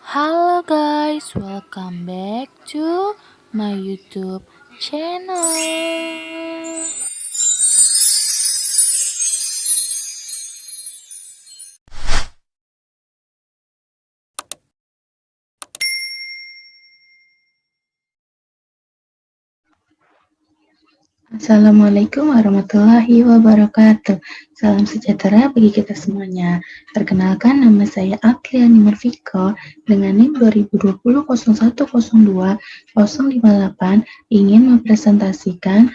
Halo guys, welcome back to my YouTube channel. Assalamualaikum warahmatullahi wabarakatuh. Salam sejahtera bagi kita semuanya. Perkenalkan, nama saya Atriani Marviko dengan NIM 2020 0102 058 ingin mempresentasikan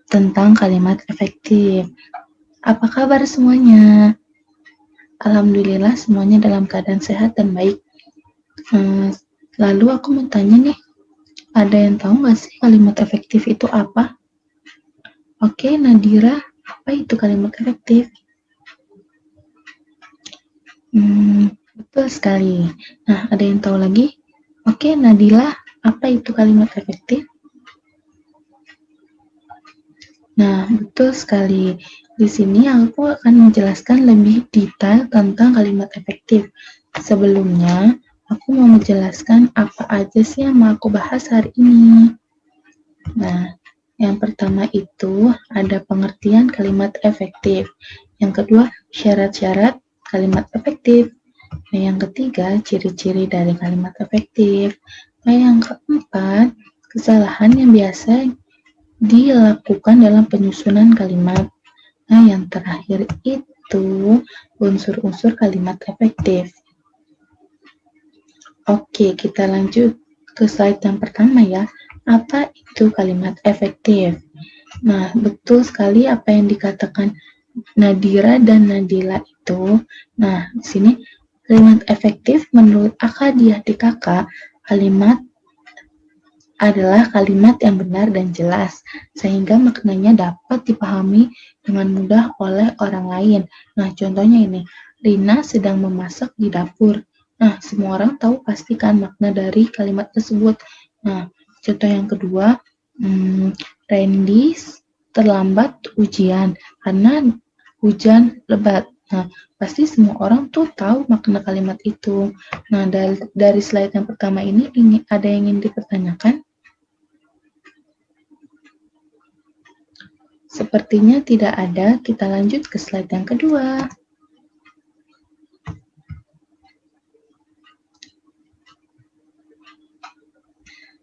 tentang kalimat efektif. Apa kabar semuanya? Alhamdulillah semuanya dalam keadaan sehat dan baik. Lalu aku mau tanya nih, ada yang tahu nggak sih kalimat efektif itu apa? Oke, Nadira, apa itu kalimat efektif? Betul sekali. Nah, ada yang tahu lagi? Oke, Nadila, apa itu kalimat efektif? Nah, betul sekali. Di sini aku akan menjelaskan lebih detail tentang kalimat efektif. Sebelumnya, aku mau menjelaskan apa aja sih yang mau aku bahas hari ini. Nah, yang pertama itu ada pengertian kalimat efektif. Yang kedua, syarat-syarat kalimat efektif. Nah, yang ketiga, ciri-ciri dari kalimat efektif. Nah, yang keempat, kesalahan yang biasa dilakukan dalam penyusunan kalimat. Nah, yang terakhir itu unsur-unsur kalimat efektif. Oke, kita lanjut ke slide yang pertama ya. Apa itu kalimat efektif? Nah, betul sekali apa yang dikatakan Nadira dan Nadila itu. Nah, di sini kalimat efektif menurut Akadiah DKK, kalimat adalah kalimat yang benar dan jelas, sehingga maknanya dapat dipahami dengan mudah oleh orang lain. Nah, contohnya ini, Rina sedang memasak di dapur. Nah, semua orang tahu pastikan makna dari kalimat tersebut. Nah, contoh yang kedua, Randy terlambat ujian karena hujan lebat. Nah, pasti semua orang tuh tahu makna kalimat itu. Nah, dari slide yang pertama ini ada yang ingin dipertanyakan? Sepertinya tidak ada, kita lanjut ke slide yang kedua.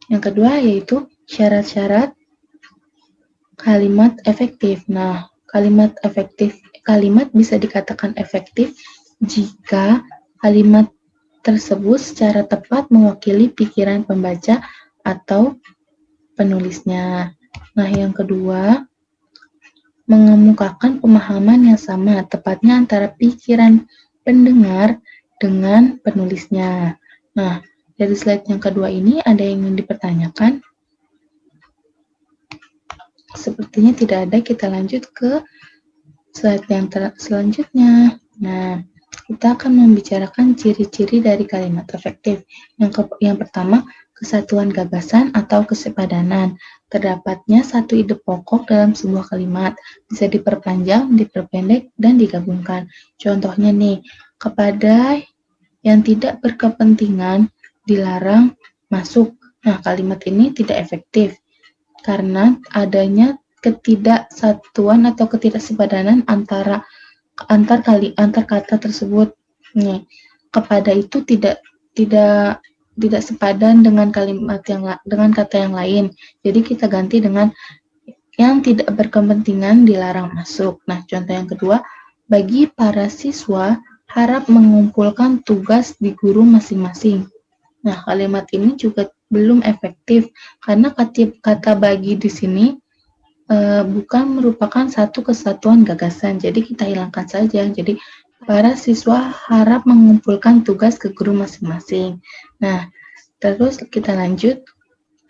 Yang kedua yaitu syarat-syarat kalimat efektif. Nah, kalimat bisa dikatakan efektif jika kalimat tersebut secara tepat mewakili pikiran pembaca atau penulisnya. Nah, yang kedua, mengemukakan pemahaman yang sama, tepatnya antara pikiran pendengar dengan penulisnya. Nah, dari slide yang kedua ini ada yang ingin dipertanyakan? Sepertinya tidak ada, kita lanjut ke slide yang selanjutnya. Nah, kita akan membicarakan ciri-ciri dari kalimat efektif. Yang pertama, kesatuan gagasan atau kesepadanan. Terdapatnya satu ide pokok dalam sebuah kalimat, bisa diperpanjang, diperpendek, dan digabungkan. Contohnya nih, kepada yang tidak berkepentingan dilarang masuk. Nah, kalimat ini tidak efektif karena adanya ketidaksatuan atau ketidaksepadanan antar kata tersebut. Nih, kepada itu tidak sepadan dengan kata yang lain. Jadi kita ganti dengan yang tidak berkepentingan dilarang masuk. Nah, contoh yang kedua, bagi para siswa harap mengumpulkan tugas di guru masing-masing. Nah, kalimat ini juga belum efektif karena kata bagi di sini bukan merupakan satu kesatuan gagasan. Jadi kita hilangkan saja. Jadi para siswa harap mengumpulkan tugas ke guru masing-masing. Nah, terus kita lanjut.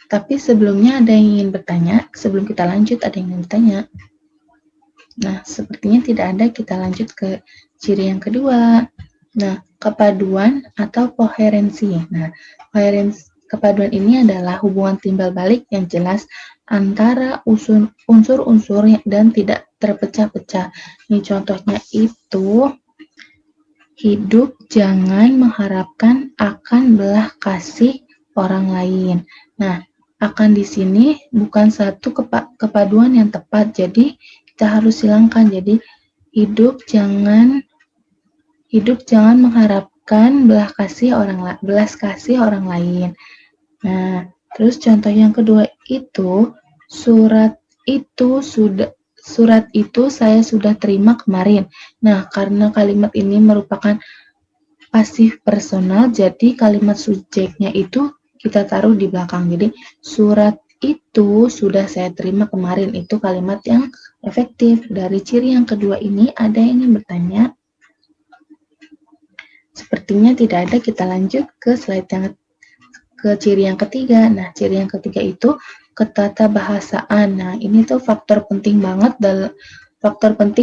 Tapi sebelumnya ada yang ingin bertanya. Sebelum kita lanjut, ada yang ingin bertanya. Nah, sepertinya tidak ada. Kita lanjut ke ciri yang kedua. Nah, kepaduan atau koherensi. Nah, kepaduan ini adalah hubungan timbal balik yang jelas antara unsur-unsur dan tidak terpecah-pecah. Ini contohnya itu Hidup jangan mengharapkan akan belas kasih orang lain. Nah, akan di sini bukan satu kepaduan yang tepat, jadi kita harus hilangkan. Jadi hidup jangan mengharapkan belas kasih orang lain. Nah, terus contoh yang kedua itu surat itu saya sudah terima kemarin. Nah, karena kalimat ini merupakan pasif personal, jadi kalimat subjeknya itu kita taruh di belakang. Jadi surat itu sudah saya terima kemarin, itu kalimat yang efektif. Dari ciri yang kedua ini ada yang ingin bertanya? Sepertinya tidak ada, kita lanjut ke slide ke ciri yang ketiga. Nah, ciri yang ketiga itu ketatabahasaan. Nah, ini tuh faktor penting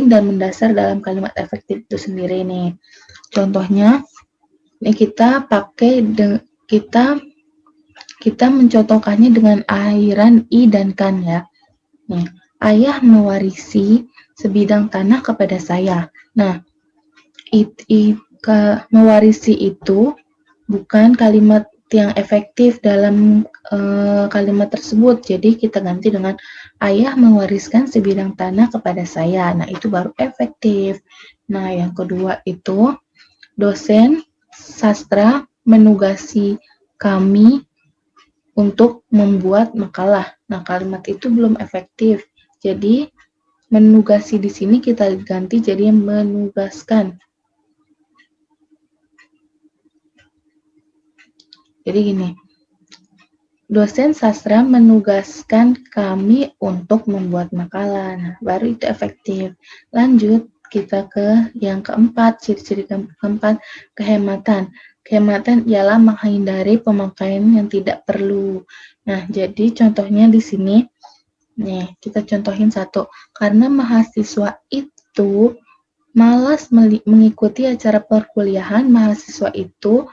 dan mendasar dalam kalimat efektif itu sendiri nih. Contohnya, ini kita mencontohkannya dengan akhiran i dan kan ya. Nih, ayah mewarisi sebidang tanah kepada saya. Nah, mewarisi itu bukan kalimat yang efektif dalam kalimat tersebut. Jadi kita ganti dengan ayah mewariskan sebidang tanah kepada saya. Nah, itu baru efektif. Nah, yang kedua itu dosen sastra menugasi kami untuk membuat makalah. Nah, kalimat itu belum efektif. Jadi menugasi di sini kita ganti jadi menugaskan. Jadi gini, dosen sastra menugaskan kami untuk membuat makalah. Nah, baru itu efektif. Lanjut, kita ke yang keempat, ciri-ciri keempat, kehematan. Kehematan ialah menghindari pemakaian yang tidak perlu. Nah, jadi contohnya di sini, nih, kita contohin satu. Karena mahasiswa itu malas mengikuti acara perkuliahan, mahasiswa itu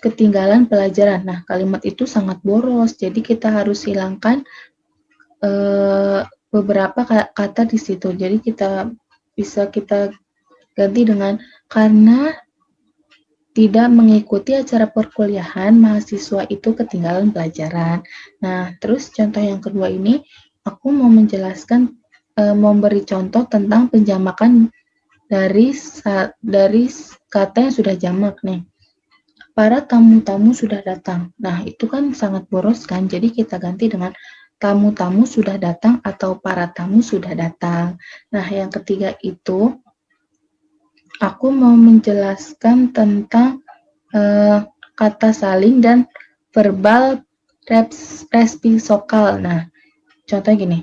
ketinggalan pelajaran. Nah, kalimat itu sangat boros, jadi kita harus hilangkan beberapa kata di situ. Jadi kita ganti dengan karena tidak mengikuti acara perkuliahan, mahasiswa itu ketinggalan pelajaran. Nah, terus contoh yang kedua ini, aku mau menjelaskan, memberi contoh tentang penjamakan dari kata yang sudah jamak nih. Para tamu-tamu sudah datang. Nah, itu kan sangat boros kan, jadi kita ganti dengan tamu-tamu sudah datang atau para tamu sudah datang. Nah, yang ketiga itu, aku mau menjelaskan tentang kata saling dan verbal resiprokal. Nah, contohnya gini.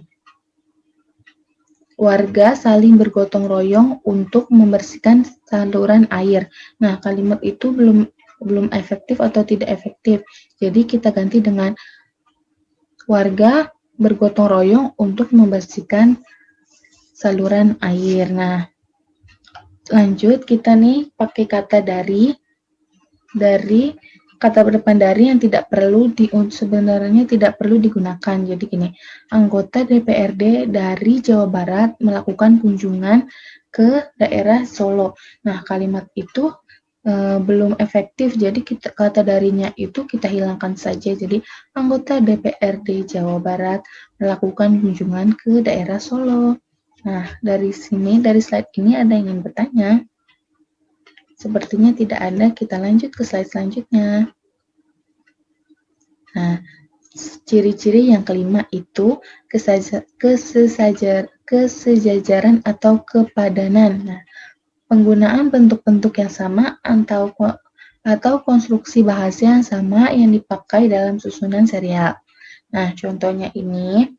Warga saling bergotong royong untuk membersihkan saluran air. Nah, kalimat itu belum efektif atau tidak efektif. Jadi kita ganti dengan warga bergotong royong untuk membersihkan saluran air. Nah, lanjut kita nih pakai kata dari kata berdepan dari yang sebenarnya tidak perlu digunakan. Jadi gini, anggota DPRD dari Jawa Barat melakukan kunjungan ke daerah Solo. Nah, kalimat itu belum efektif, jadi kata darinya itu kita hilangkan saja. Jadi anggota DPRD Jawa Barat melakukan kunjungan ke daerah Solo. Nah, dari slide ini ada yang ingin bertanya? Sepertinya tidak ada, kita lanjut ke slide selanjutnya. Nah, ciri-ciri yang kelima itu kesejajaran atau kepadanan. Nah, penggunaan bentuk-bentuk yang sama atau konstruksi bahasa yang sama yang dipakai dalam susunan serial. Nah, contohnya ini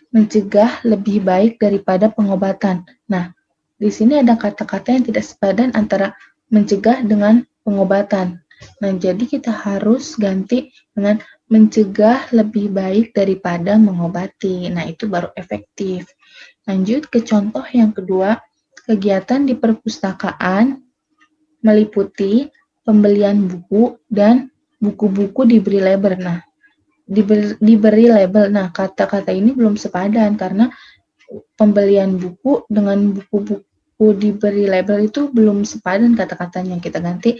mencegah lebih baik daripada pengobatan. Nah, di sini ada kata-kata yang tidak sepadan antara mencegah dengan pengobatan. Nah, jadi kita harus ganti dengan mencegah lebih baik daripada mengobati. Nah, itu baru efektif. Lanjut ke contoh yang kedua. Kegiatan di perpustakaan meliputi pembelian buku dan buku-buku diberi label. Nah, diberi label. Nah, kata-kata ini belum sepadan karena pembelian buku dengan diberi label itu belum sepadan kata-katanya. Kita ganti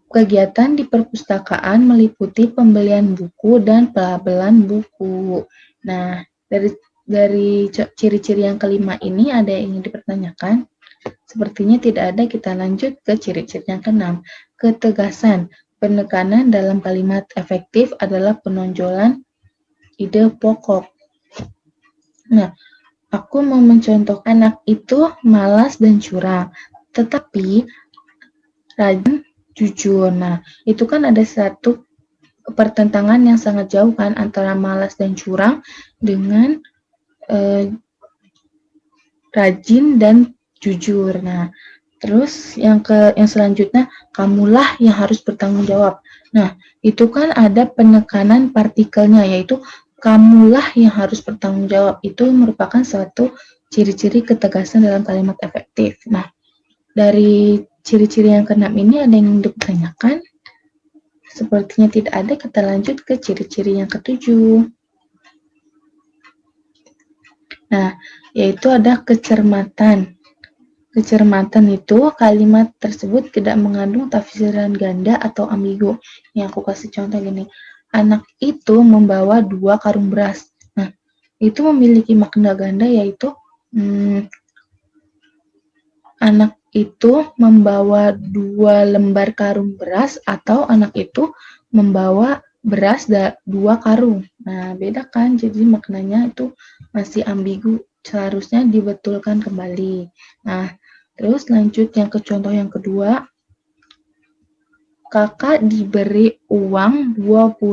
kegiatan di perpustakaan meliputi pembelian buku dan pelabelan buku. Nah, dari ciri-ciri yang kelima ini ada yang ingin dipertanyakan? Sepertinya tidak ada, kita lanjut ke ciri-ciri yang keenam. Ketegasan. Penekanan dalam kalimat efektif adalah penonjolan ide pokok. Nah, aku mau mencontohkan anak itu malas dan curang, tetapi rajin, jujur. Nah, itu kan ada satu pertentangan yang sangat jauh kan antara malas dan curang dengan rajin dan jujur. Nah, terus yang selanjutnya, kamulah yang harus bertanggung jawab. Nah, itu kan ada penekanan partikelnya, yaitu kamulah yang harus bertanggung jawab. Itu merupakan suatu ciri-ciri ketegasan dalam kalimat efektif. Nah, dari ciri-ciri yang keenam ini ada yang dipertanyakan? Sepertinya tidak ada, kita lanjut ke ciri-ciri yang ketujuh. Nah, yaitu ada kecermatan. Kecermatan itu kalimat tersebut tidak mengandung tafsiran ganda atau ambigu. Yang aku kasih contoh gini, anak itu membawa 2 karung beras. Nah, itu memiliki makna ganda, yaitu anak itu membawa 2 lembar karung beras atau anak itu membawa beras 2 karung. Nah, beda kan? Jadi maknanya itu masih ambigu, seharusnya dibetulkan kembali. Nah, terus lanjut yang ke contoh yang kedua. Kakak diberi uang 25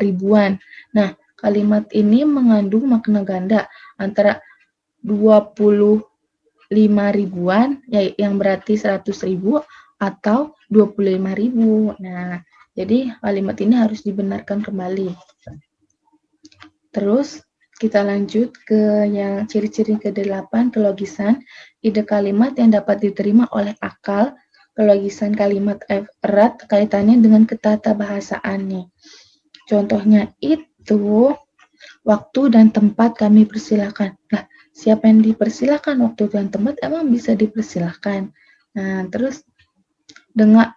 ribuan. Nah, kalimat ini mengandung makna ganda antara 25 ribuan yang berarti 100 ribu atau 25 ribu. Nah, jadi kalimat ini harus dibenarkan kembali. Terus kita lanjut ke yang ciri-ciri ke-8, kelogisan. Ide kalimat yang dapat diterima oleh akal. Kelogisan kalimat erat kaitannya dengan ketata bahasaannya. Contohnya itu, waktu dan tempat kami persilahkan. Nah, siapa yang dipersilahkan waktu dan tempat emang bisa dipersilahkan. Nah, terus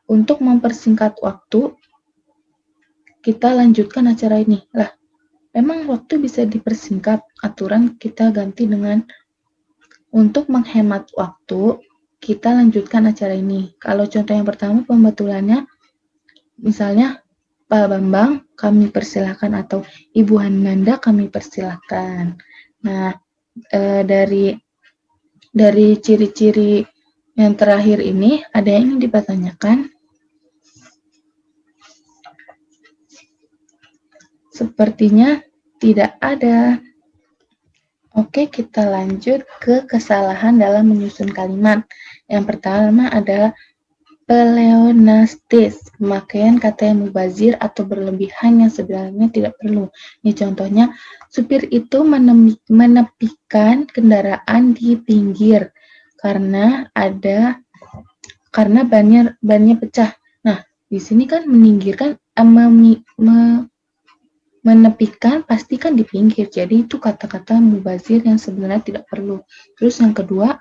untuk mempersingkat waktu, kita lanjutkan acara ini. Lah, memang waktu bisa dipersingkat, aturan kita ganti dengan untuk menghemat waktu, kita lanjutkan acara ini. Kalau contoh yang pertama pembetulannya, misalnya Pak Bambang kami persilahkan atau Ibu Hananda kami persilahkan. Nah, dari ciri-ciri yang terakhir ini, ada yang ingin dipertanyakan? Sepertinya tidak ada. Oke, kita lanjut ke kesalahan dalam menyusun kalimat. Yang pertama adalah pleonastis, pemakaian kata yang mubazir atau berlebihan yang sebenarnya tidak perlu. Ini contohnya, supir itu menepikan kendaraan di pinggir karena bannya pecah. Nah, di sini kan meninggikan, menepikan pasti kan di pinggir, jadi itu kata-kata mubazir yang sebenarnya tidak perlu. Terus yang kedua,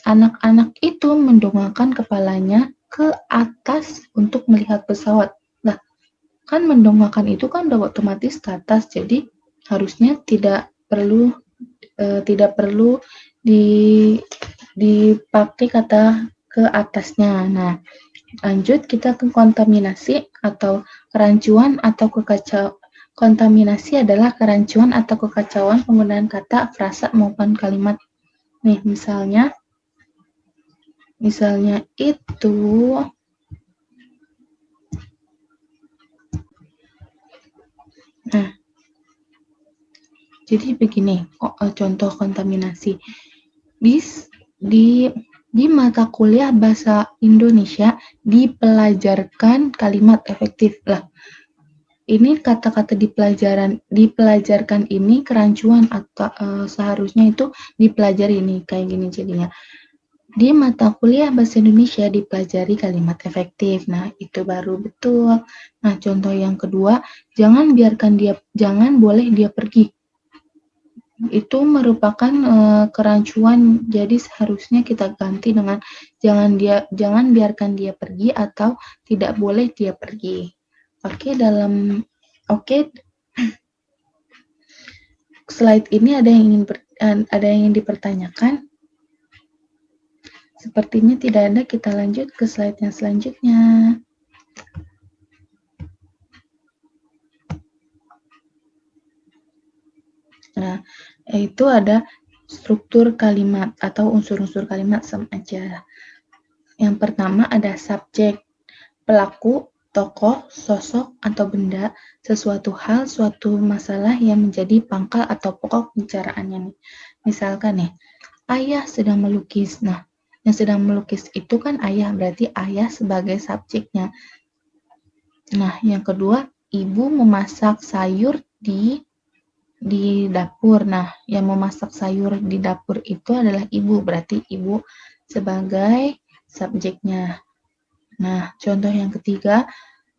anak-anak itu mendongakkan kepalanya ke atas untuk melihat pesawat. Nah, kan mendongakkan itu kan udah otomatis ke atas, jadi harusnya tidak perlu dipakai kata ke atasnya. Nah, lanjut kita ke kontaminasi atau kerancuan atau kekacauan. Kontaminasi adalah kerancuan atau kekacauan penggunaan kata, frasa maupun kalimat. Nih, misalnya itu. Nah, jadi begini contoh kontaminasi. Di mata kuliah bahasa Indonesia dipelajarkan kalimat efektif. Lah, ini kata-kata dipelajarkan ini kerancuan atau seharusnya itu dipelajari, ini kayak gini jadinya. Di mata kuliah bahasa Indonesia dipelajari kalimat efektif. Nah, itu baru betul. Nah, contoh yang kedua, jangan boleh dia pergi. itu merupakan kerancuan, jadi seharusnya kita ganti dengan jangan biarkan dia pergi atau tidak boleh dia pergi. Oke, slide ini ada yang ingin dipertanyakan? Sepertinya tidak ada, kita lanjut ke slide yang selanjutnya. Nah, itu ada struktur kalimat atau unsur-unsur kalimat sama aja. Yang pertama ada subjek, pelaku, tokoh, sosok, atau benda, sesuatu hal, suatu masalah yang menjadi pangkal atau pokok pembicaraannya nih. Misalkan nih, ayah sedang melukis. Nah, yang sedang melukis itu kan ayah, berarti ayah sebagai subjeknya. Nah, yang kedua, ibu memasak sayur di dapur. Nah, yang memasak sayur di dapur itu adalah ibu, berarti ibu sebagai subjeknya. Nah, contoh yang ketiga,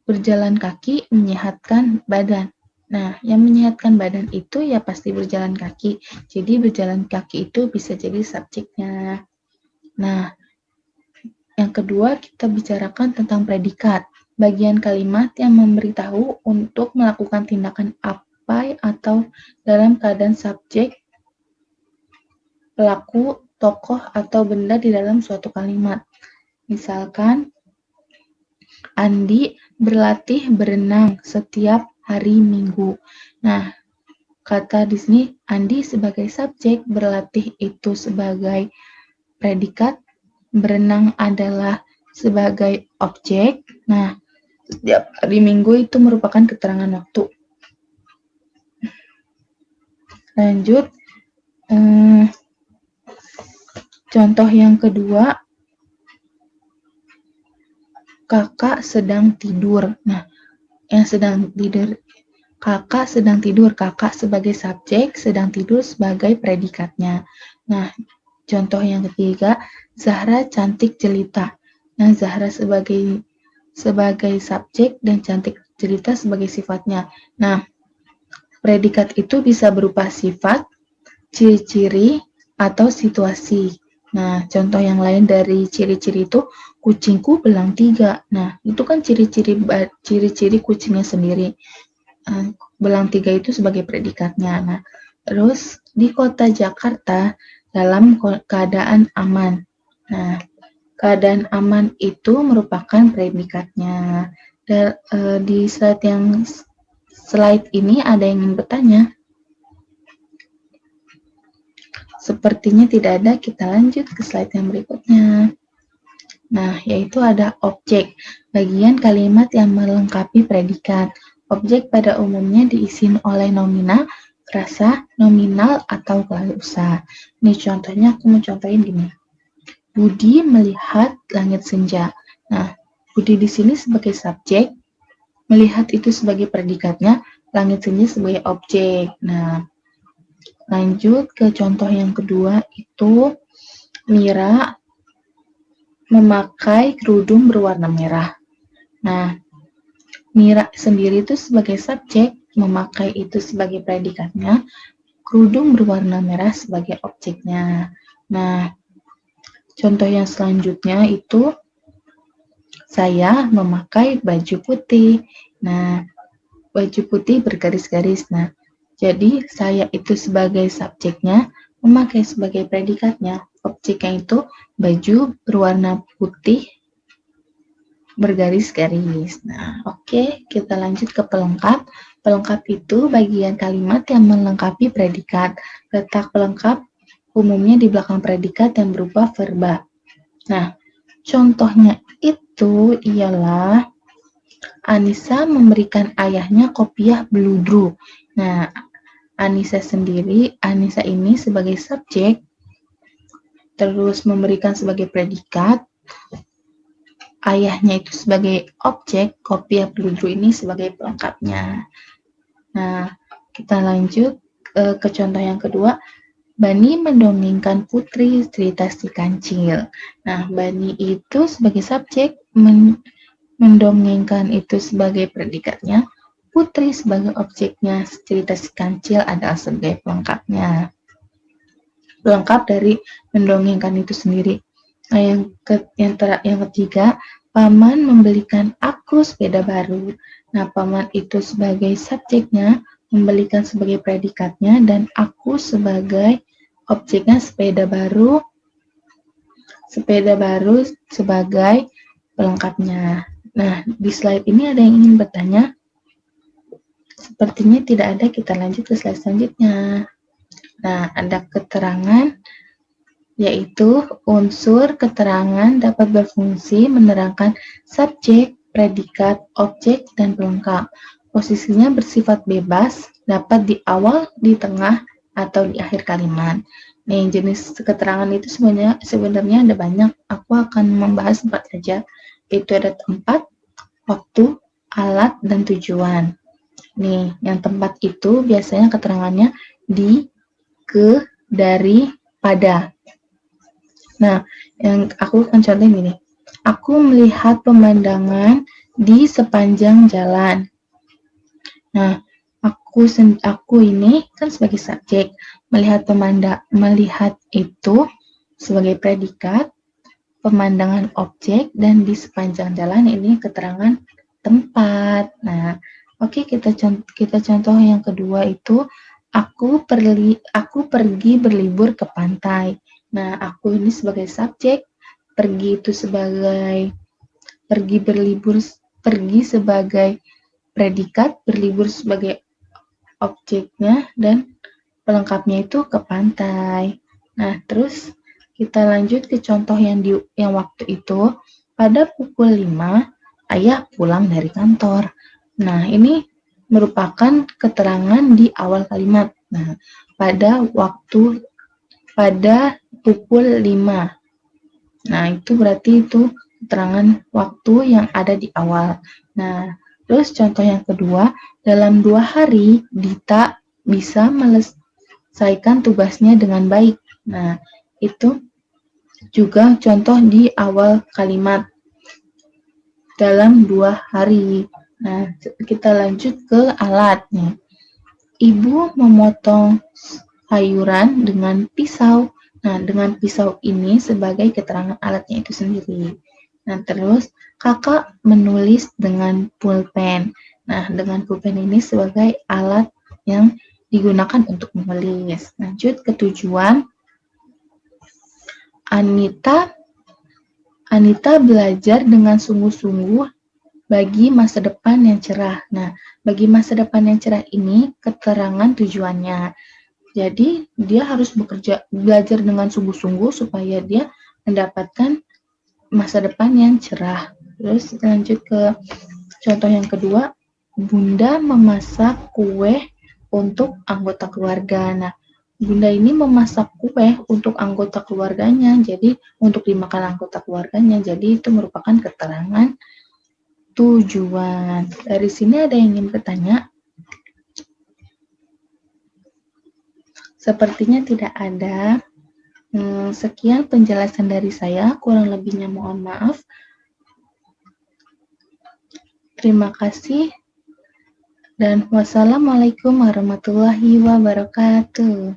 berjalan kaki menyehatkan badan. Nah, yang menyehatkan badan itu ya pasti berjalan kaki. Jadi berjalan kaki itu bisa jadi subjeknya. Nah, yang kedua kita bicarakan tentang predikat. Bagian kalimat yang memberitahu untuk melakukan tindakan apa atau dalam keadaan subjek, pelaku, tokoh, atau benda di dalam suatu kalimat. Misalkan, Andi berlatih berenang setiap hari Minggu. Nah, kata di sini Andi sebagai subjek, berlatih itu sebagai predikat, berenang adalah sebagai objek. Nah, setiap hari Minggu itu merupakan keterangan waktu. Lanjut, contoh yang kedua, kakak sedang tidur. Nah, yang sedang tidur, kakak sedang tidur. Kakak sebagai subjek, sedang tidur sebagai predikatnya. Nah, contoh yang ketiga, Zahra cantik jelita. Nah, Zahra sebagai subjek dan cantik jelita sebagai sifatnya. Nah, predikat itu bisa berupa sifat, ciri-ciri, atau situasi. Nah, contoh yang lain dari ciri-ciri itu, kucingku belang 3. Nah, itu kan ciri-ciri kucingnya sendiri. Belang 3 itu sebagai predikatnya. Nah, terus di kota Jakarta dalam keadaan aman. Nah, keadaan aman itu merupakan predikatnya. Dan di slide ini ada yang ingin bertanya? Sepertinya tidak ada, kita lanjut ke slide yang berikutnya. Nah, yaitu ada objek, bagian kalimat yang melengkapi predikat. Objek pada umumnya diisi oleh nominal, frasa, nominal, atau klausa. Ini contohnya, aku mau contohin gini. Budi melihat langit senja. Nah, Budi di sini sebagai subjek, melihat itu sebagai predikatnya, langit senja sebagai objek. Nah, lanjut ke contoh yang kedua, itu Mira memakai kerudung berwarna merah. Nah, Mira sendiri itu sebagai subjek, memakai itu sebagai predikatnya, kerudung berwarna merah sebagai objeknya. Nah, contoh yang selanjutnya itu saya memakai baju putih. Nah, baju putih bergaris-garis. Nah, jadi saya itu sebagai subjeknya, memakai sebagai predikatnya. Objeknya itu baju berwarna putih bergaris-garis. Nah, oke, kita lanjut ke pelengkap. Pelengkap itu bagian kalimat yang melengkapi predikat. Letak pelengkap umumnya di belakang predikat yang berupa verba. Nah, contohnya itu ialah Anissa memberikan ayahnya kopiah beludru. Nah, Anissa ini sebagai subjek, terus memberikan sebagai predikat, ayahnya itu sebagai objek, kopiah beludru ini sebagai pelengkapnya. Nah, kita lanjut ke contoh yang kedua. Bani mendongengkan Putri cerita si kancil. Nah, Bani itu sebagai subjek, mendongengkan itu sebagai predikatnya, Putri sebagai objeknya, cerita si kancil adalah sebagai pelengkapnya. Pelengkap dari mendongengkan itu sendiri. Nah, yang ketiga, paman membelikan aku sepeda baru. Nah, paman itu sebagai subjeknya, membelikan sebagai predikatnya, dan aku sebagai objeknya sepeda baru sebagai pelengkapnya. Nah, di slide ini ada yang ingin bertanya? Sepertinya tidak ada, kita lanjut ke slide selanjutnya. Nah, ada keterangan, yaitu unsur keterangan dapat berfungsi menerangkan subjek, predikat, objek, dan pelengkap. Posisinya bersifat bebas, dapat di awal, di tengah, atau di akhir kalimat. Nih, jenis keterangan itu sebenarnya ada banyak. Aku akan membahas 4 saja, yaitu ada tempat, waktu, alat, dan tujuan. Nih, yang tempat itu biasanya keterangannya di, ke, dari, pada. Nah, yang aku akan contohin ini. Aku melihat pemandangan di sepanjang jalan. Nah, aku ini kan sebagai subjek, melihat itu sebagai predikat, pemandangan objek, dan di sepanjang jalan ini keterangan tempat. Nah, oke, kita contoh yang kedua itu aku pergi berlibur ke pantai. Nah, aku ini sebagai subjek, pergi sebagai predikat, berlibur sebagai objeknya, dan pelengkapnya itu ke pantai. Nah, terus kita lanjut ke contoh yang waktu itu. Pada pukul 5, ayah pulang dari kantor. Nah, ini merupakan keterangan di awal kalimat. Nah, pada pukul 5. Nah, itu berarti itu keterangan waktu yang ada di awal. Nah, terus contoh yang kedua, dalam 2 hari Dita bisa menyelesaikan tugasnya dengan baik. Nah, itu juga contoh di awal kalimat. Dalam 2 hari. Nah, kita lanjut ke alatnya. Ibu memotong sayuran dengan pisau. Nah, dengan pisau ini sebagai keterangan alatnya itu sendiri. Nah, terus kakak menulis dengan pulpen. Nah, dengan pulpen ini sebagai alat yang digunakan untuk menulis. Lanjut ke tujuan. Anita belajar dengan sungguh-sungguh bagi masa depan yang cerah. Nah, bagi masa depan yang cerah ini keterangan tujuannya. Jadi, dia harus belajar dengan sungguh-sungguh supaya dia mendapatkan masa depan yang cerah. Terus lanjut ke contoh yang kedua, Bunda memasak kue untuk anggota keluarga. Nah, Bunda ini memasak kue untuk anggota keluarganya, jadi untuk dimakan anggota keluarganya. Jadi itu merupakan keterangan tujuan. Dari sini ada yang ingin bertanya? Sepertinya tidak ada. Sekian penjelasan dari saya, kurang lebihnya mohon maaf. Terima kasih dan wassalamualaikum warahmatullahi wabarakatuh.